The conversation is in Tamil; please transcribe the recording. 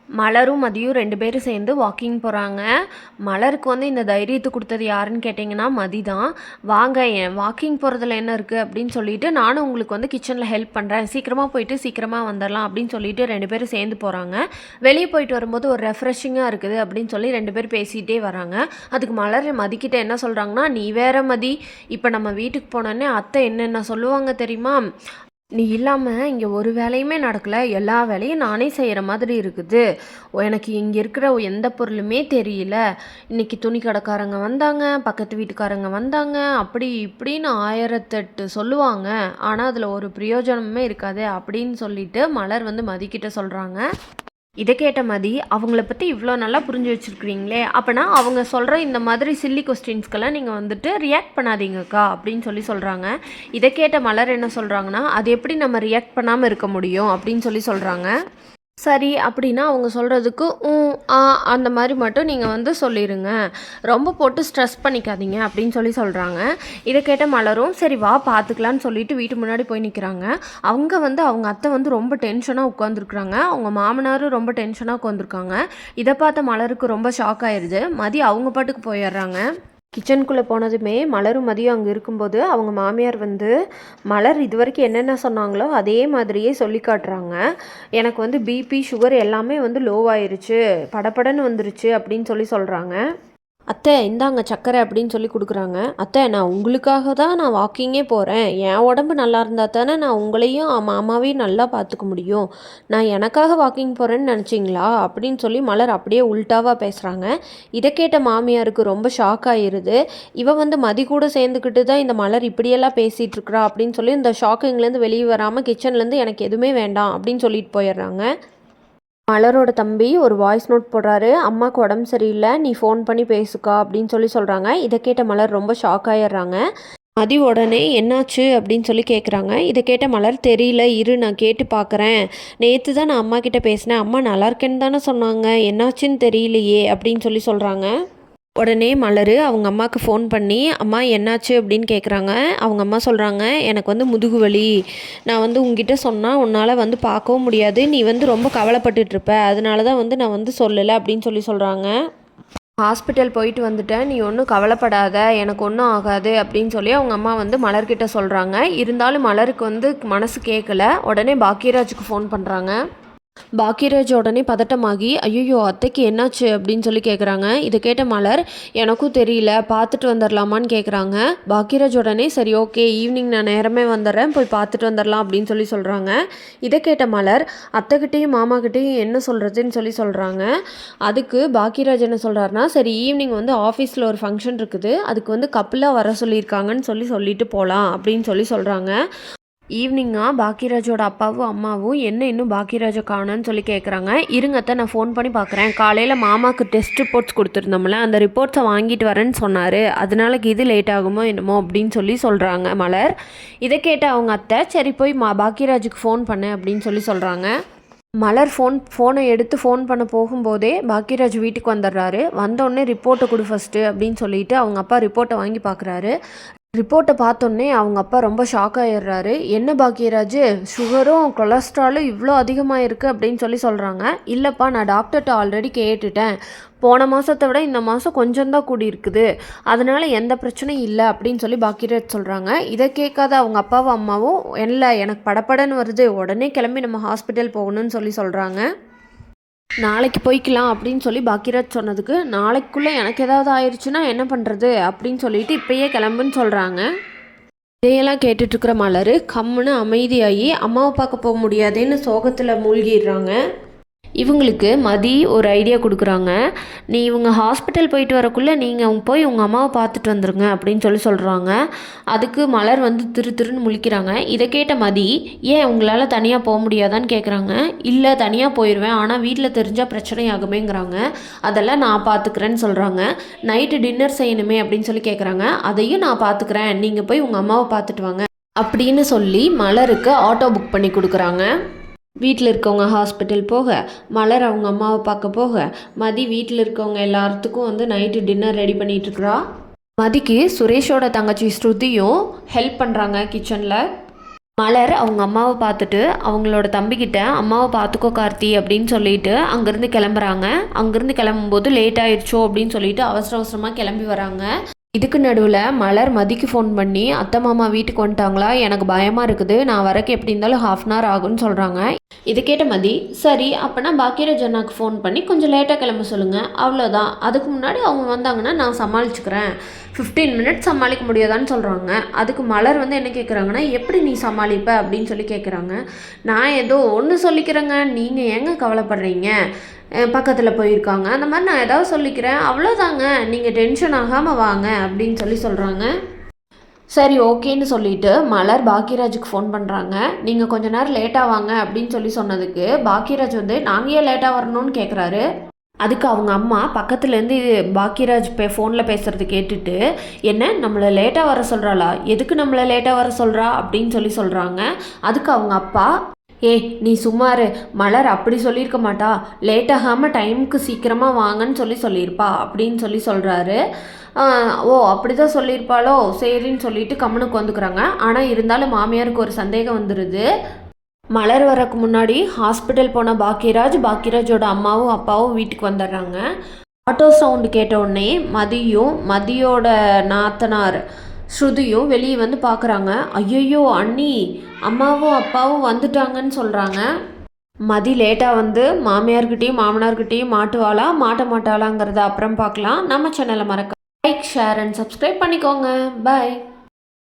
மலரும் மதியும் 2 பேரும் சேர்ந்து வாக்கிங் போகிறாங்க. மலருக்கு வந்து இந்த தைரியத்தை கொடுத்தது யாருன்னு கேட்டிங்கன்னா மதி தான். வாங்க வாக்கிங் போகிறதுல என்ன இருக்குது அப்படின்னு சொல்லிட்டு நானும் உங்களுக்கு வந்து கிச்சனில் ஹெல்ப் பண்ணுறேன், சீக்கிரமாக போயிட்டு சீக்கிரமாக வந்துடலாம் அப்படின்னு சொல்லிட்டு 2 பேரும் சேர்ந்து போகிறாங்க. வெளியே போயிட்டு வரும்போது ஒரு ரெஃப்ரெஷிங்காக இருக்குது அப்படின்னு சொல்லி 2 பேர் பேசிகிட்டே வராங்க. அதுக்கு மலர் மதிக்கிட்ட என்ன சொல்கிறாங்கன்னா, நீ வேற மதி, இப்போ நம்ம வீட்டுக்கு போனோன்னே அத்தை என்னென்ன சொல்லுவாங்க தெரியுமா, நீ இல்லாமல் இங்கே ஒரு வேலையுமே நடக்கலை, எல்லா வேலையும் நானே செய்கிற மாதிரி இருக்குது, எனக்கு இங்கே இருக்கிற எந்த பொருளுமே தெரியல, இன்றைக்கி துணி கடைக்காரங்க வந்தாங்க, பக்கத்து வீட்டுக்காரங்க வந்தாங்க, அப்படி இப்படின்னு 1008 சொல்லுவாங்க, ஆனால் அதில் ஒரு பிரயோஜனமே இருக்காது அப்படின்னு சொல்லிட்டு மலர் வந்து மதிக்கிட்ட சொல்கிறாங்க. இதை கேட்ட மதி, அவங்கள பற்றி இவ்வளோ நல்லா புரிஞ்சு வச்சுருக்கிறீங்களே, அப்போனா அவங்க சொல்கிற இந்த மாதிரி சில்லி கொஸ்டின்ஸ்க்கெல்லாம் நீங்கள் வந்துட்டு ரியாக்ட் பண்ணாதீங்கக்கா அப்படின்னு சொல்கிறாங்க. இதை கேட்ட மலர் என்ன சொல்கிறாங்கன்னா, அது எப்படி நம்ம ரியாக்ட் பண்ணாமல் இருக்க முடியும் அப்படின்னு சொல்கிறாங்க. சரி அப்படின்னா அவங்க சொல்கிறதுக்கு அந்த மாதிரி மட்டும் நீங்கள் வந்து சொல்லிடுங்க, ரொம்ப போட்டு ஸ்ட்ரெஸ் பண்ணிக்காதீங்க அப்படின்னு சொல்கிறாங்க. இதை கேட்ட மலரும் சரி வா பார்த்துக்கலான்னு சொல்லிட்டு வீட்டு முன்னாடி போய் நிற்கிறாங்க. அவங்க வந்து அவங்க அத்தை வந்து ரொம்ப டென்ஷனாக உட்காந்துருக்குறாங்க, அவங்க மாமனாரும் ரொம்ப டென்ஷனாக உட்காந்துருக்காங்க. இதை பார்த்த மலருக்கு ரொம்ப ஷாக் ஆயிடுது. மதி அவங்க பாட்டுக்கு போயிடுறாங்க. கிச்சனுக்குள்ளே போனதுமே மலரும் மதியம் அங்கே இருக்கும்போது அவங்க மாமியார் வந்து மலர் இது வரைக்கும் என்னென்ன சொன்னாங்களோ அதே மாதிரியே சொல்லி காட்டுறாங்க. எனக்கு வந்து பிபி சுகர் எல்லாமே வந்து லோவாயிருச்சு, படபடன்னு வந்துருச்சு அப்படின்னு சொல்கிறாங்க. அத்தை இந்தாங்க சக்கரை அப்படின்னு சொல்லி கொடுக்குறாங்க. அத்தை நான் உங்களுக்காக தான் நான் வாக்கிங்கே போகிறேன், என் உடம்பு நல்லா இருந்தால் தானே நான் உங்களையும் மாமாவையும் நல்லா பார்த்துக்க முடியும், நான் எனக்காக வாக்கிங் போகிறேன்னு நினச்சிங்களா அப்படின்னு சொல்லி மலர் அப்படியே உல்ட்டாவாக பேசுகிறாங்க. இதை கேட்ட மாமியாருக்கு ரொம்ப ஷாக் ஆகிருது. இவன் வந்து மதி கூட சேர்ந்துக்கிட்டு தான் இந்த மலர் இப்படியெல்லாம் பேசிகிட்டு இருக்கிறா அப்படின்னு சொல்லி இந்த ஷாக்கிங்லேருந்து வெளியே வராமல் கிச்சன்லேருந்து எனக்கு எதுவுமே வேண்டாம் அப்படின்னு சொல்லிட்டு போயிடுறாங்க. மலரோட தம்பி ஒரு வாய்ஸ் நோட் போடுறாரு, அம்மாவுக்கு உடம்பு சரியில்லை, நீ ஃபோன் பண்ணி பேசுக்கா அப்படின்னு சொல்கிறாங்க. இதை கேட்ட மலர் ரொம்ப ஷாக் ஆகிடுறாங்க. மதி உடனே என்னாச்சு அப்படின்னு கேட்குறாங்க. இதை கேட்ட மலர் தெரியல, இரு நான் கேட்டு பார்க்குறேன், நேற்று தான் நான் அம்மா கிட்டே பேசினேன், அம்மா நல்லா இருக்கேன்னு தானே சொன்னாங்க, என்னாச்சுன்னு தெரியலையே அப்படின்னு சொல்கிறாங்க. உடனே மலர் அவங்க அம்மாவுக்கு ஃபோன் பண்ணி அம்மா என்னாச்சு அப்படின்னு கேட்குறாங்க. அவங்க அம்மா சொல்கிறாங்க, எனக்கு வந்து முதுகு வலி, நான் வந்து உங்ககிட்ட சொன்னால் உன்னால் வந்து பார்க்கவும் முடியாது, நீ வந்து ரொம்ப கவலைப்பட்டுட்ருப்ப, அதனால தான் வந்து நான் வந்து சொல்லலை அப்படின்னு சொல்கிறாங்க. ஹாஸ்பிட்டல் போயிட்டு வந்துட்டேன், நீ ஒன்றும் கவலைப்படாத, எனக்கு ஒன்றும் ஆகாது அப்படின்னு அவங்க அம்மா வந்து மலர்கிட்ட சொல்கிறாங்க. இருந்தாலும் மலருக்கு வந்து மனசு கேட்கல. உடனே பாக்கியராஜுக்கு ஃபோன் பண்ணுறாங்க. பாக்கியராஜ் உடனே பதட்டமாகி ஐயோ அத்தைக்கு என்னாச்சு அப்படின்னு கேட்குறாங்க. இதை கேட்ட மலர் எனக்கும் தெரியல, பார்த்துட்டு வந்துடலாமான்னு கேட்குறாங்க. பாக்கியராஜ் உடனே சரி ஓகே ஈவினிங் நான் நேரமே வந்துடுறேன், போய் பார்த்துட்டு வந்துடலாம் அப்படின்னு சொல்கிறாங்க. இதை கேட்ட மலர் அத்தைக்கிட்டேயும் மாமாக்கிட்டேயும் என்ன சொல்கிறதுன்னு சொல்கிறாங்க. அதுக்கு பாக்கியராஜ் என்ன சொல்கிறாருன்னா, சரி ஈவினிங் வந்து ஆஃபீஸில் ஒரு ஃபங்க்ஷன் இருக்குது, அதுக்கு வந்து கப்பலாக வர சொல்லியிருக்காங்கன்னு சொல்லிட்டு போகலாம் அப்படின்னு சொல்கிறாங்க. ஈவினிங்காக பாக்கியராஜோட அப்பாவும் அம்மாவும் என்ன இன்னும் பாக்கியராஜை காணோன்னு கேட்குறாங்க. இருங்கத்தை நான் ஃபோன் பண்ணி பார்க்குறேன், காலையில் மாமாவுக்கு டெஸ்ட் ரிப்போர்ட்ஸ் கொடுத்துருந்தோம்ல, அந்த ரிப்போர்ட்ஸை வாங்கிட்டு வரேன்னு சொன்னார், அதனால இது லேட் ஆகுமோ என்னமோ அப்படின்னு சொல்கிறாங்க மலர். இதை கேட்ட அவங்க அத்தை சரி போய் பாக்கியராஜுக்கு ஃபோன் பண்ணு அப்படின்னு சொல்கிறாங்க. மலர் ஃபோனை எடுத்து ஃபோன் பண்ண போகும்போதே பாக்கியராஜ் வீட்டுக்கு வந்துடுறாரு. வந்தோடனே ரிப்போர்ட்டை கொடு ஃபஸ்ட்டு அப்படின்னு சொல்லிட்டு அவங்க அப்பா ரிப்போர்ட்டை வாங்கி பார்க்குறாரு. ரிப்போர்ட்டை பார்த்தோன்னே அவங்க அப்பா ரொம்ப ஷாக் ஆகிடுறாரு. என்ன பாக்கியராஜ், சுகரும் கொலஸ்ட்ராலும் இவ்வளோ அதிகமாக இருக்குது அப்படின்னு சொல்கிறாங்க. இல்லைப்பா நான் டாக்டர்கிட்ட ஆல்ரெடி கேட்டுட்டேன், போன மாதத்தை விட இந்த மாதம் கொஞ்சம் தான் கூடி இருக்குது, அதனால் எந்த பிரச்சனையும் இல்லை அப்படின்னு பாக்கியராஜ் சொல்கிறாங்க. இதை கேட்காத அவங்க அப்பாவும் அம்மாவும் இல்லை எனக்கு படப்படன்னு வருது, உடனே கிளம்பி நம்ம ஹாஸ்பிட்டல் போகணும்னு சொல்கிறாங்க. நாளைக்கு போய்க்கலாம் அப்படின்னு பாக்கியராஜ் சொன்னதுக்கு, நாளைக்குள்ளே எனக்கு ஏதாவது ஆயிடுச்சுன்னா என்ன பண்ணுறது அப்படின்னு சொல்லிட்டு இப்போயே கிளம்புன்னு சொல்கிறாங்க. இதையெல்லாம் கேட்டுட்ருக்கிற மலர் கம்முன்னு அமைதியாகி அம்மாவை பார்க்க போக முடியாதுன்னு சோகத்தில் மூழ்கிடுறாங்க. இவங்களுக்கு மதி ஒரு ஐடியா கொடுக்குறாங்க. நீ இவங்க ஹாஸ்பிட்டல் போயிட்டு வரக்குள்ளே நீங்கள் போய் உங்கள் அம்மாவை பார்த்துட்டு வந்துடுங்க அப்படின்னு சொல்கிறாங்க. அதுக்கு மலர் வந்து திருன்னு முழிக்கிறாங்க. இதை கேட்ட மதி ஏன் உங்களால் தனியாக போக முடியாதான்னு கேட்குறாங்க. இல்லை தனியாக போயிடுவேன், ஆனால் வீட்டில் தெரிஞ்சால் பிரச்சனை ஆகுமேங்கிறாங்க. அதெல்லாம் நான் பார்த்துக்கிறேன்னு சொல்கிறாங்க. நைட்டு டின்னர் செய்யணுமே அப்படின்னு கேட்குறாங்க. அதையும் நான் பார்த்துக்கிறேன், நீங்கள் போய் உங்கள் அம்மாவை பார்த்துட்டு வாங்க அப்படின்னு மலருக்கு ஆட்டோ புக் பண்ணி கொடுக்குறாங்க. வீட்டில் இருக்கவங்க ஹாஸ்பிட்டல் போக, மலர் அவங்க அம்மாவை பார்க்க போக, மதி வீட்டில் இருக்கவங்க எல்லாத்துக்கும் வந்து நைட்டு டின்னர் ரெடி பண்ணிகிட்ருக்குறா. மதிக்கு சுரேஷோட தங்கச்சி ஸ்ருதியும் ஹெல்ப் பண்ணுறாங்க கிச்சனில். மலர் அவங்க அம்மாவை பார்த்துட்டு அவங்களோட தம்பிக்கிட்ட அம்மாவை பார்த்துக்கோ கார்த்தி அப்படின்னு சொல்லிட்டு அங்கேருந்து கிளம்புறாங்க. அங்கேருந்து கிளம்பும்போது லேட் ஆயிடுச்சோ அப்படின்னு சொல்லிட்டு அவசர அவசரமாக கிளம்பி வராங்க. இதுக்கு நடுவில் மலர் மதிக்கு ஃபோன் பண்ணி அத்தை மாமா வீட்டுக்கு வந்துட்டாங்களா, எனக்கு பயமாக இருக்குது, நான் வரக்கு எப்படி இருந்தாலும் ½ ஆகும்னு சொல்கிறாங்க. இது கேட்ட மதி, சரி அப்போனா பாக்கியராஜ் அண்ணாக்கு ஃபோன் பண்ணி கொஞ்சம் லேட்டாக கிளம்ப சொல்லுங்கள், அவ்வளோதான், அதுக்கு முன்னாடி அவங்க வந்தாங்கன்னா நான் சமாளிச்சுக்கிறேன், 15 மினிட்ஸ் சமாளிக்க முடியாதான்னு சொல்கிறாங்க. அதுக்கு மலர் என்ன கேட்குறாங்கன்னா, எப்படி நீ சமாளிப்ப அப்படின்னு சொல்லி கேட்குறாங்க. நான் ஏதோ ஒன்று சொல்லிக்கிறேங்க, நீங்கள் ஏங்க கவலைப்படுறீங்க, பக்கத்தில் போயிருக்காங்க, அந்த மாதிரி நான் ஏதாவது சொல்லிக்கிறேன், அவ்வளோதாங்க, நீங்கள் டென்ஷன் ஆகாமல் வாங்க அப்படின்னு சொல்கிறாங்க. சரி ஓகேன்னு சொல்லிட்டு மலர் பாக்கியராஜுக்கு ஃபோன் பண்ணுறாங்க. நீங்கள் கொஞ்ச நேரம் லேட்டாக வாங்க அப்படின்னு சொன்னதுக்கு பாக்கியராஜ் நாங்கள் ஏன் லேட்டாக வரணும்னு கேட்குறாரு. அதுக்கு அவங்க அம்மா பக்கத்துலேருந்து பாக்கியராஜ் ஃபோனில் பேசுகிறது கேட்டுட்டு, என்ன நம்மளை லேட்டாக வர சொல்கிறாளா, எதுக்கு நம்மளை லேட்டாக வர சொல்கிறா அப்படின்னு சொல்கிறாங்க. அதுக்கு அவங்க அப்பா, நீ சும்மாரு, மலர் அப்படி சொல்லியிருக்க மாட்டா, லேட் ஆகாமல் டைமுக்கு சீக்கிரமாக வாங்கன்னு சொல்லியிருப்பா அப்படின்னு சொல்கிறாரு. ஓ அப்படி தான் சொல்லியிருப்பாளோ, சரின்னு சொல்லிட்டு கம்முனுக்கு வந்துக்கிறாங்க. ஆனால் இருந்தாலும் மாமியாருக்கு ஒரு சந்தேகம் வந்துடுது. மலர் வரக்கு முன்னாடி ஹாஸ்பிட்டல் போன பாக்கியராஜோட அம்மாவும் அப்பாவும் வீட்டுக்கு வந்துடுறாங்க. ஆட்டோ சவுண்டு கேட்ட உடனே மதியோட நாத்தனார் ஸ்ருதியும் வெளியே பார்க்குறாங்க. ஐயோ அண்ணி, அம்மாவும் அப்பாவும் வந்துட்டாங்கன்னு சொல்கிறாங்க. மதி லேட்டாக மாமியார்கிட்டையும் மாமனார்கிட்டையும் மாட்டுவாளா மாட்ட மாட்டாளாங்கிறத அப்புறம் பார்க்கலாம். நம்ம சேனலை மறக்க லைக், ஷேர் அண்ட் சப்ஸ்கிரைப் பண்ணிக்கோங்க. பாய்.